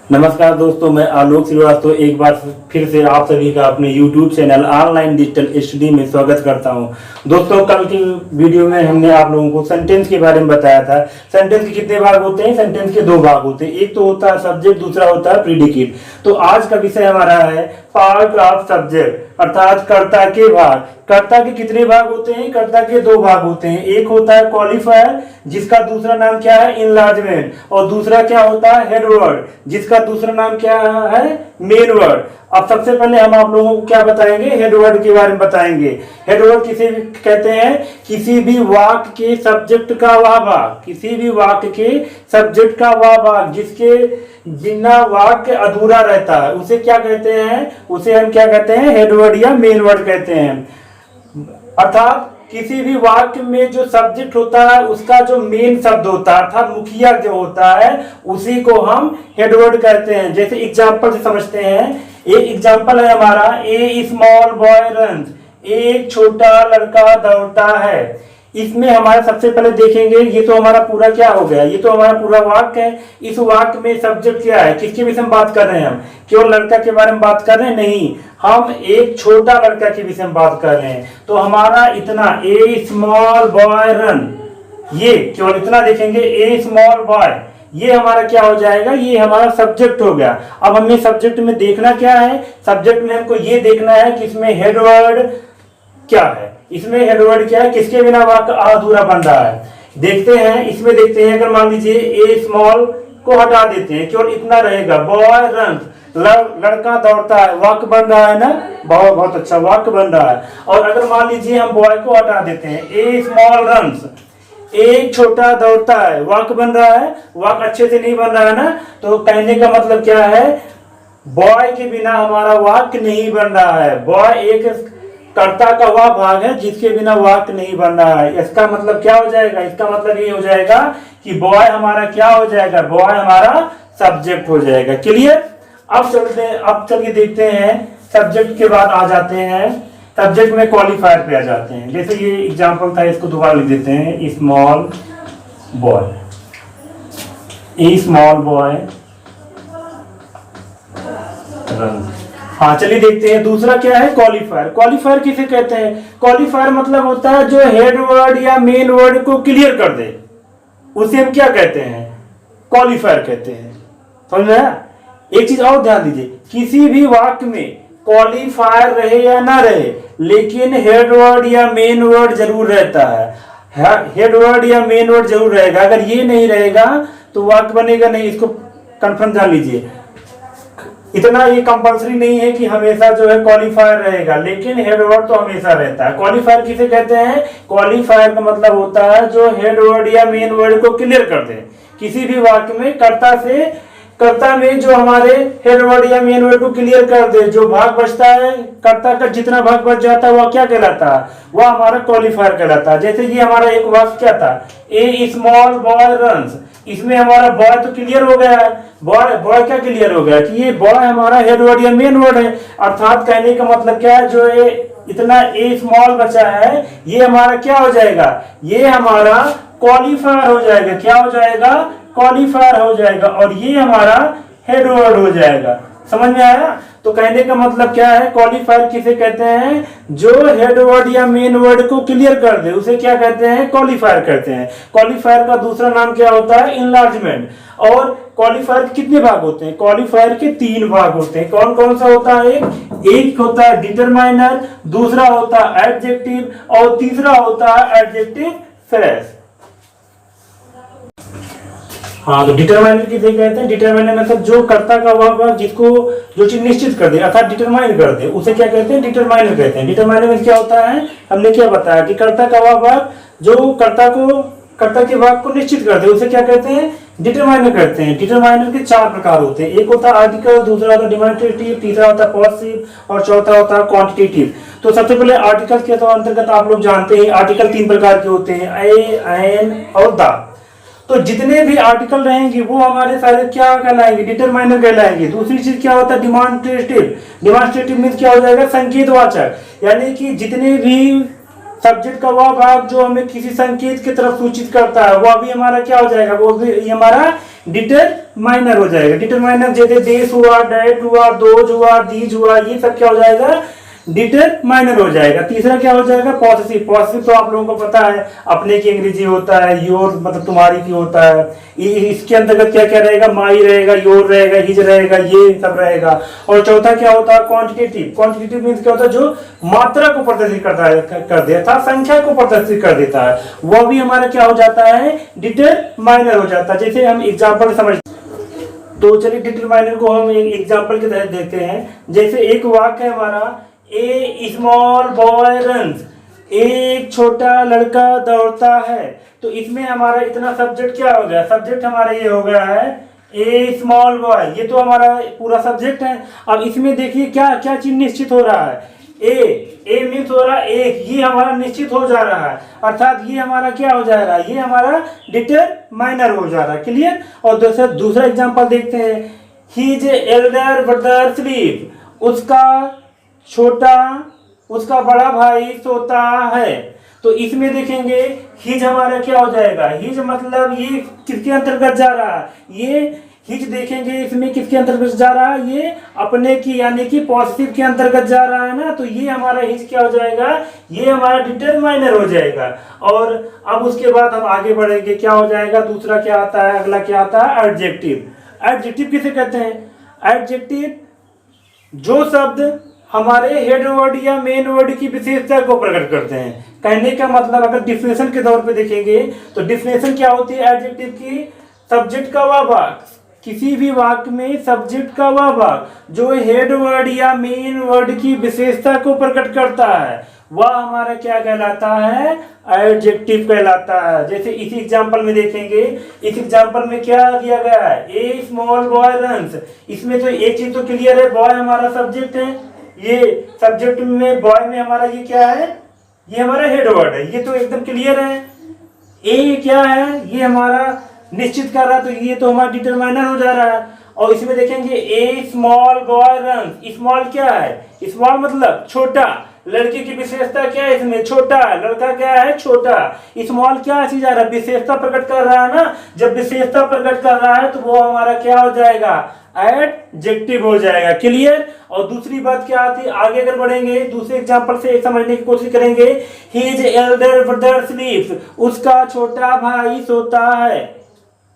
नमस्कार दोस्तों, मैं आलोक श्रीवास्तव एक बार फिर से आप सभी का अपने YouTube channel online digital study में स्वागत करता हूं। दोस्तों, कल की वीडियो में हमने आप लोगों को सेंटेंस के बारे में बताया था। सेंटेंस के कितने भाग होते हैं? सेंटेंस के दो भाग होते हैं, एक तो होता है सब्जेक्ट, दूसरा होता है प्रीडिकेट। तो आज का विषय हमारा है पार्ट ऑफ सब्जेक्ट, अर्थात कर्ता के भाग। कर्ता के कितने भाग होते हैं? कर्ता के दो भाग होते हैं, एक होता है क्वालिफायर जिसका दूसरा नाम क्या है? इनलार्जमेंट, और दूसरा क्या होता है? हेड वर्ड जिसका दूसरा नाम क्या है? Main word. अब सबसे पहले हम आप लोगों को क्या बताएंगे? हेड वर्ड के बारे में बताएंगे। हेड वर्ड किसे कहते हैं? किसी भी वाक्य के सब्जेक्ट का वह भाग, किसी भी वाक्य के सब्जेक्ट का वह भाग जिसके बिना वाक्य अधूरा रहता है, उसे क्या कहते हैं? उसे हम क्या कहते हैं? हेड वर्ड या मेन वर्ड कहते हैं। अर्थात किसी भी वाक्य में जो सब्जेक्ट होता है उसका जो मेन शब्द होता है, अर्थात मुखिया जो होता है, उसी को हम हेडवर्ड कहते हैं। जैसे एग्जांपल से समझते हैं। एक एग्जांपल है हमारा, ए स्मॉल बॉय रन्स, एक छोटा लड़का दौड़ता है। इसमें हमारे सबसे पहले देखेंगे, ये तो हमारा पूरा क्या हो गया? ये तो हमारा पूरा वाक्य है। इस वाक्य में सब्जेक्ट क्या है? किसके विषय में बात कर रहे हैं? हम केवल लड़का के बारे में बात कर रहे हैं? नहीं, हम एक छोटा लड़का के विषय में बात कर रहे हैं। तो हमारा इतना, ए स्मॉल बॉय रन, ये केवल इतना देखेंगे, ए स्मॉल बॉय, ये हमारा क्या हो जाएगा? ये हमारा सब्जेक्ट हो गया। अब हमें सब्जेक्ट में देखना क्या है? सब्जेक्ट में हमको ये देखना है कि इसमें हेडवर्ड क्या है, इसमें हेडवर्ड क्या है, किसके बिना वाक्य अधूरा बन रहा है। देखते हैं, इसमें देखते हैं। अगर मान लीजिए ए स्मॉल को हटा देते हैं, केवल इतना रहेगा, बॉय रन्स, लड़का दौड़ता है, वाक्य बन रहा है ना? बहुत बहुत अच्छा वाक्य बन रहा है। और अगर मान लीजिए हम बॉय को हटा देते हैं, ए स्मॉल रन्स, एक छोटा दौड़ता है, वाक्य बन रहा है? वाक्य अच्छे से नहीं बन रहा है ना? तो कहने का मतलब क्या है? बॉय के बिना हमारा वाक्य नहीं बन रहा है। बॉय एक कर्ता का वह भाग है जिसके बिना वाक्य नहीं बन रहा है। इसका मतलब क्या हो जाएगा? इसका मतलब ये हो जाएगा कि बॉय हमारा क्या हो जाएगा? बॉय हमारा सब्जेक्ट हो जाएगा। क्लियर? अब चलिए देखते हैं। सब्जेक्ट के बाद आ जाते हैं, सब्जेक्ट में क्वालिफायर पे आ जाते हैं। जैसे ये एग्जांपल था, इसको दोबारा लिख देते हैं, स्मॉल बॉय, ए स्मॉल बॉय रन। हाँ, चलिए देखते हैं दूसरा क्या है? क्वालिफायर। क्वालिफायर किसे कहते हैं? क्वालिफायर मतलब होता है जो हेड वर्ड या मेन वर्ड को क्लियर कर दे, उसे हम क्या कहते हैं? क्वालिफायर कहते हैं। समझ में आया? एक चीज और ध्यान दीजिए, किसी भी वाक्य में क्वालिफायर रहे या ना रहे, लेकिन हेड वर्ड या मेन वर्ड जरूर रहता है। हेड वर्ड या मेन वर्ड जरूर रहेगा। अगर ये नहीं रहेगा तो वाक्य बनेगा नहीं। इसको कंफर्म जान लीजिए। इतना ये कंपल्सरी नहीं है कि हमेशा जो है क्वालिफायर रहेगा, लेकिन हेड वर्ड तो हमेशा रहता है। क्वालिफायर किसे कहते हैं? क्वालिफायर का मतलब होता है जो हेड वर्ड या मेन वर्ड को क्लियर कर दे। किसी भी वाक्य में कर्ता में जो हमारे हेड वर्ड या मेन वर्ड को क्लियर कर दे, जो भाग बचता है, कर्ता का जितना भाग बच जाता है वह क्या कहलाता है? वह हमारा क्वालिफायर कहलाता है। जैसे ये हमारा एक वाक्य क्या था, ए स्मॉल बॉय रन्स, इसमें हमारा बॉय तो क्लियर हो गया है। बॉय क्या क्लियर हो गया कि ये बॉय हमारा हेड वर्ड या मेन वर्ड है। अर्थात कहने का मतलब क्या है, जो ये इतना ए स्मॉल बचा है, ये हमारा क्या हो जाएगा? ये हमारा क्वालिफायर हो जाएगा। क्या हो जाएगा? क्वालिफायर हो जाएगा। और ये हमारा हेड वर्ड हो जाएगा। समझ में आया? तो कहने का मतलब क्या है? क्वालिफायर किसे कहते हैं? जो हेड वर्ड या मेन वर्ड को क्लियर कर दे, उसे क्या कहते हैं? क्वालिफायर कहते हैं। क्वालिफायर का दूसरा नाम क्या होता है? इनलार्जमेंट। और क्वालिफायर के कितने भाग होते हैं? क्वालिफायर के 3 भाग होते हैं। कौन कौन सा होता है? एक होता है डिटरमाइनर, दूसरा होता है एडजेक्टिव, और तीसरा होता है एडजेक्टिव फ्रेज। हाँ, तो डिटरमाइनर किसे कहते हैं? डिटरमाइनर मतलब जो कर्ता का वह भाग जिसको जो चीज निश्चित कर दे, अर्थात डिटरमाइन कर दे, उसे क्या कहते हैं? डिटरमाइनर कहते हैं। डिटरमाइनर में क्या होता है? हमने क्या बताया कि कर्ता का वह भाग जो कर्ता के भाग को निश्चित कर दे, उसे क्या कहते हैं? डिटरमाइनर कहते हैं। डिटरमाइनर के 4 प्रकार होते हैं। एक होता है आर्टिकल, दूसरा होता है डिमॉन्स्ट्रेटिव, तीसरा होता है पॉजिटिव, और चौथा होता है क्वांटिटेटिव। तो सबसे पहले आर्टिकल के अंतर्गत आप लोग जानते हैं आर्टिकल 3 प्रकार के होते हैं, ए, एन और द। तो जितने भी आर्टिकल रहेंगे वो हमारे सारे क्या कहलाएंगे? डिटरमाइनर कहलाएंगे। दूसरी चीज क्या होता है? डिमॉन्स्ट्रेटिव। डिमॉन्स्ट्रेटिव मीन्स क्या हो जाएगा? संकेतवाचक, यानी कि जितने भी सब्जेक्ट का वह भाग जो हमें किसी संकेत की तरफ सूचित करता है, वह भी हमारा क्या हो जाएगा? वो भी हमारा डिटरमाइनर हो जाएगा। डिटरमाइनर जैसे देश हुआ, डेट हुआ, दोज हुआ, दीज हुआ, ये सब क्या हो जाएगा, डिटरमाइनर हो जाएगा। तीसरा क्या हो जाएगा, पॉसेसिव। पॉसेसिव तो आप लोगों को पता है, अपने की अंग्रेजी होता है, योर मतलब तुम्हारी की होता है। इसके अंतर्गत क्या क्या रहेगा, माई रहेगा, योर रहेगा, हिज रहेगा, ये सब रहेगा। और चौथा क्या होता है, क्वांटिटेटिव। क्वांटिटेटिव मीन्स क्या होता है, जो मात्रा को प्रदर्शित करता है, कर देता है, संख्या को प्रदर्शित कर देता है, वह भी हमारा क्या हो जाता है, डिटरमाइनर हो जाता है। जैसे हम एग्जाम्पल समझ, तो चलिए डिटरमाइनर को हम एक एग्जाम्पल के तहत देखते हैं। जैसे एक वाक्य है हमारा, ए स्मॉल बॉय रन्स, एक छोटा लड़का दौड़ता है। तो इसमें हमारा इतना सब्जेक्ट क्या हो गया, सब्जेक्ट हमारा ये हो गया है ए स्मॉल बॉय, ये तो हमारा पूरा सब्जेक्ट है। अब इसमें देखिए क्या क्या चीज निश्चित हो रहा है, ए मीन्स हो रहा है एक, ये हमारा निश्चित हो जा रहा है, अर्थात ये हमारा क्या हो जा रहा है, ये हमारा डिटरमाइनर हो जा रहा है। क्लियर। और दूसरा एग्जांपल देखते हैं, हिज एल्डर ब्रदर स्लीप, उसका बड़ा भाई सोता है। तो इसमें देखेंगे हिज हमारा क्या हो जाएगा, हिज मतलब ये किसके अंतर्गत जा रहा है, ये हिज देखेंगे इसमें किसके अंतर्गत जा रहा है, ये अपने की यानी कि पॉजिटिव के अंतर्गत जा रहा है ना। तो ये हमारा हिज क्या हो जाएगा, ये हमारा डिटरमाइनर हो जाएगा। और अब उसके बाद हम आगे बढ़ेंगे, क्या हो जाएगा, दूसरा क्या आता है, अगला क्या आता है, एडजेक्टिव। एडजेक्टिव किसे कहते हैं, एडजेक्टिव जो शब्द हमारे हेड वर्ड या मेन वर्ड की विशेषता को प्रकट करते हैं। कहने का मतलब अगर डिफिनेशन के तौर पे देखेंगे तो डिफिनेशन क्या होती है एडजेक्टिव की, सब्जेक्ट का वह भाग, किसी भी वाक्य में सब्जेक्ट का वह भाग जो हेड वर्ड या मेन वर्ड की विशेषता को प्रकट करता है, वह हमारा क्या कहलाता है, एडजेक्टिव कहलाता है। जैसे इसी एग्जांपल में देखेंगे, इस एग्जांपल में क्या दिया गया है, ए स्मॉल बॉय रन्स। इसमें तो एक चीज तो क्लियर है, बॉय हमारा सब्जेक्ट है, ये सब्जेक्ट में बॉय में हमारा ये क्या है, ये हमारा हेड वर्ड है, ये तो एकदम क्लियर है। ए क्या है, ये हमारा निश्चित कर रहा है, तो ये तो हमारा डिटरमाइनर हो जा रहा है। और इसमें देखेंगे ए स्मॉल बॉय रन्स, स्मॉल क्या है, स्मॉल मतलब छोटा, लड़के की विशेषता क्या है, इसमें छोटा, लड़का क्या है, छोटा। स्मॉल क्या चीज आ रहा है, विशेषता प्रकट कर रहा है ना। जब विशेषता प्रकट कर रहा है तो वो हमारा क्या हो जाएगा, एडजेक्टिव हो जाएगा। क्लियर। और दूसरी बात क्या आती है, आगे अगर बढ़ेंगे दूसरे एग्जांपल से समझने की कोशिश करेंगे, हिज एल्डर ब्रदर स्लीप्स, उसका छोटा भाई सोता है,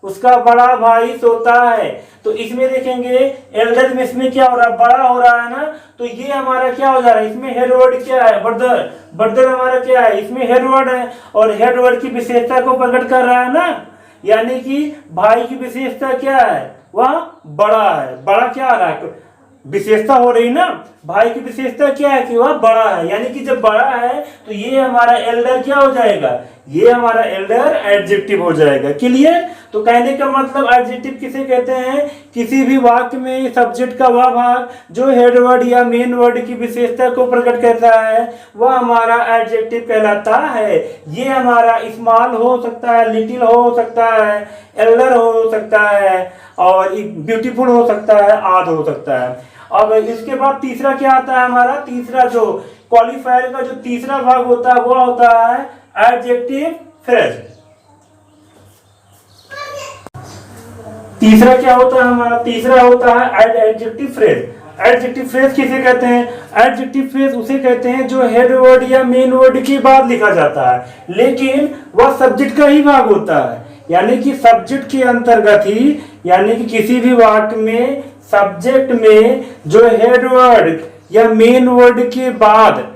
उसका बड़ा भाई सोता है। तो इसमें देखेंगे एल्डर में इसमें क्या हो रहा है, बड़ा हो रहा है ना। तो ये हमारा क्या हो जा रहा है, इसमें हेड वर्ड क्या है, ब्रदर, ब्रदर हमारा क्या है, इसमें हेड वर्ड है और हेड वर्ड की विशेषता को प्रकट कर रहा है ना। यानी कि भाई की विशेषता क्या है, वह बड़ा है, बड़ा क्या आ रहा है, विशेषता हो रही ना, भाई की विशेषता क्या है कि वह बड़ा है। यानी कि जब बड़ा है तो ये हमारा एल्डर क्या हो जाएगा, ये हमारा एल्डर एडजेक्टिव हो जाएगा। क्लियर। तो कहने का मतलब एडजेक्टिव किसे कहते हैं, किसी भी वाक्य में सब्जेक्ट का वह भाग जो हेड वर्ड या मेन वर्ड की विशेषता को प्रकट करता है, वह हमारा एडजेक्टिव कहलाता है। ये हमारा स्मॉल हो सकता है, लिटिल हो सकता है, एल्डर हो सकता है, और ब्यूटीफुल हो सकता है, आद हो सकता है। अब इसके बाद तीसरा क्या आता है हमारा, तीसरा जो क्वालिफायर का जो तीसरा भाग होता है वो होता है एडजेक्टिव फ्रेज। तीसरा क्या होता है हमारा, तीसरा होता है एडजेक्टिव फ्रेज। एडजेक्टिव फ्रेज किसे कहते हैं, एडजेक्टिव फ्रेज उसे कहते हैं जो हेड वर्ड या मेन वर्ड के बाद लिखा जाता है, लेकिन वह सब्जेक्ट का ही भाग होता है। यानी कि सब्जेक्ट के अंतर्गत ही, यानी कि किसी भी वाक्य में सब्जेक्ट में जो हेड वर्ड या मेन वर्ड के बाद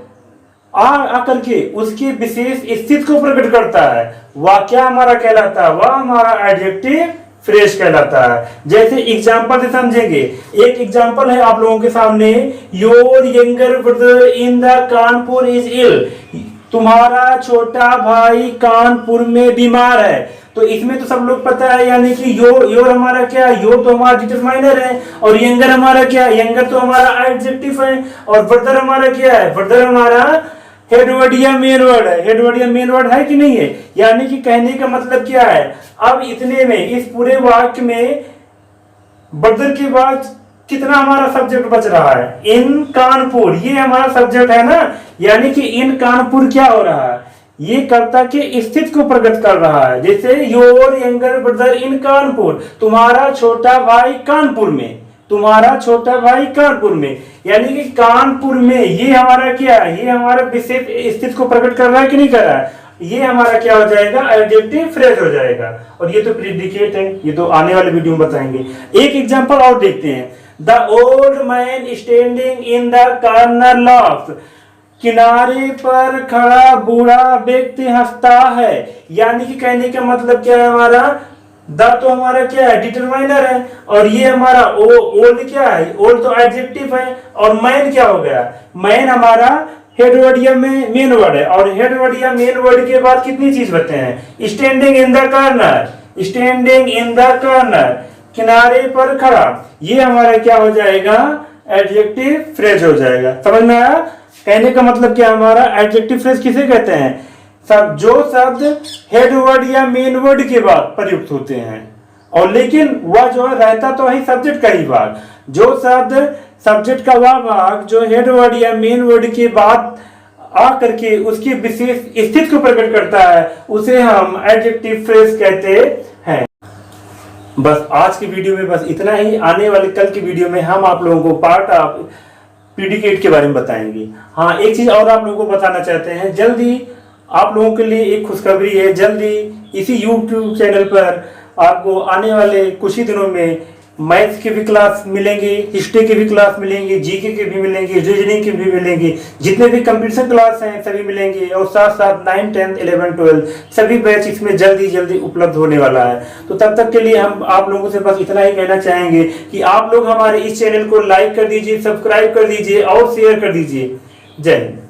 आकर के उसकी विशेष स्थिति को प्रकट करता है, वह क्या हमारा कहलाता है, वह हमारा एडजेक्टिव फ्रेज कहलाता है। जैसे एग्जांपल से समझेंगे, एक एग्जांपल है आप लोगों के सामने, your younger brother in the Kanpur is ill, तुम्हारा छोटा भाई कानपुर में बीमार है। तो इसमें तो सब लोग पता है, यानी कि योर हमारा क्या है, योर तो हमारा डिटरमाइनर है, और यंगर हमारा क्या है, यंगर तो हमारा एडजेक्टिव है, और ब्रदर हमारा क्या है, ब्रदर हमारा हेड वर्ड या मेन वर्ड है। हेड वर्ड या मेन वर्ड है कि नहीं है। यानी कि कहने का मतलब क्या है, अब इतने में इस पूरे वाक्य में ब्रदर के बाद कितना हमारा सब्जेक्ट बच रहा है, इन कानपुर, ये हमारा सब्जेक्ट है ना। यानी कि इन कानपुर क्या हो रहा है, ये कर्ता के स्थिति को प्रकट कर रहा है। जैसे योर यंगर ब्रदर इन कानपुर, तुम्हारा छोटा भाई कानपुर में, तुम्हारा छोटा भाई कानपुर में, यानी कि कानपुर में, ये हमारा क्या है, ये हमारा विशेष स्थिति को प्रकट कर रहा है कि नहीं कर रहा है। ये हमारा क्या हो जाएगा, एडजेक्टिव फ्रेज हो जाएगा। और ये तो प्रीडिकेट है, ये तो आने वाले वीडियो में बताएंगे। एक एग्जांपल और देखते हैं। The old man standing in the corner loft, किनारे पर खड़ा बूढ़ा व्यक्ति हंसता है। यानी कि कहने का मतलब क्या है, हमारा द तो हमारा क्या है, डिटरमाइनर है, और ये हमारा ओल्ड क्या है, ओल्ड तो एडजेक्टिव है, और मैन क्या हो गया, मैन हमारा हेड वर्ड या मेन वर्ड है। और हेड वर्ड या मेन वर्ड के बाद कितनी चीज बताते हैं, standing in the corner, standing in the corner, किनारे पर खड़ा, ये हमारा क्या हो जाएगा, एडजेक्टिव फ्रेज हो जाएगा। समझ में आया। कहने का मतलब क्या, हमारा एडजेक्टिव फ्रेज किसे कहते हैं, सब जो शब्द हेड वर्ड या मेन वर्ड के बाद प्रयुक्त होते हैं, और लेकिन वह जो है रहता तो है सब्जेक्ट का ही भाग। जो शब्द सब्जेक्ट का वह भाग जो हेड वर्ड या मेन वर्ड के बाद आकर के उसकी विशेष स्थिति को प्रकट करता है, उसे हम एडजेक्टिव फ्रेज कहते हैं। बस आज की वीडियो में बस इतना ही। आने वाले कल की वीडियो में हम आप लोगों को पार्ट ऑफ प्रीडिकेट के बारे में बताएंगे। हाँ, एक चीज और आप लोगों को बताना चाहते हैं, जल्दी आप लोगों के लिए एक खुशखबरी है। जल्दी इसी YouTube चैनल पर आपको आने वाले कुछ ही दिनों में मैथ्स के भी क्लास मिलेंगे, हिस्ट्री के भी क्लास मिलेंगे, जीके के भी मिलेंगे, रीजनिंग के भी मिलेंगे, जितने भी कंपटीशन क्लास हैं सभी मिलेंगे। और साथ साथ 9, 10, 11, 12 सभी बैच इसमें जल्दी उपलब्ध होने वाला है। तो तब तक के लिए हम आप लोगों से बस इतना ही कहना चाहेंगे कि आप लोग हमारे इस चैनल को लाइक कर दीजिए, सब्सक्राइब कर दीजिए और शेयर कर दीजिए। जय हिंद।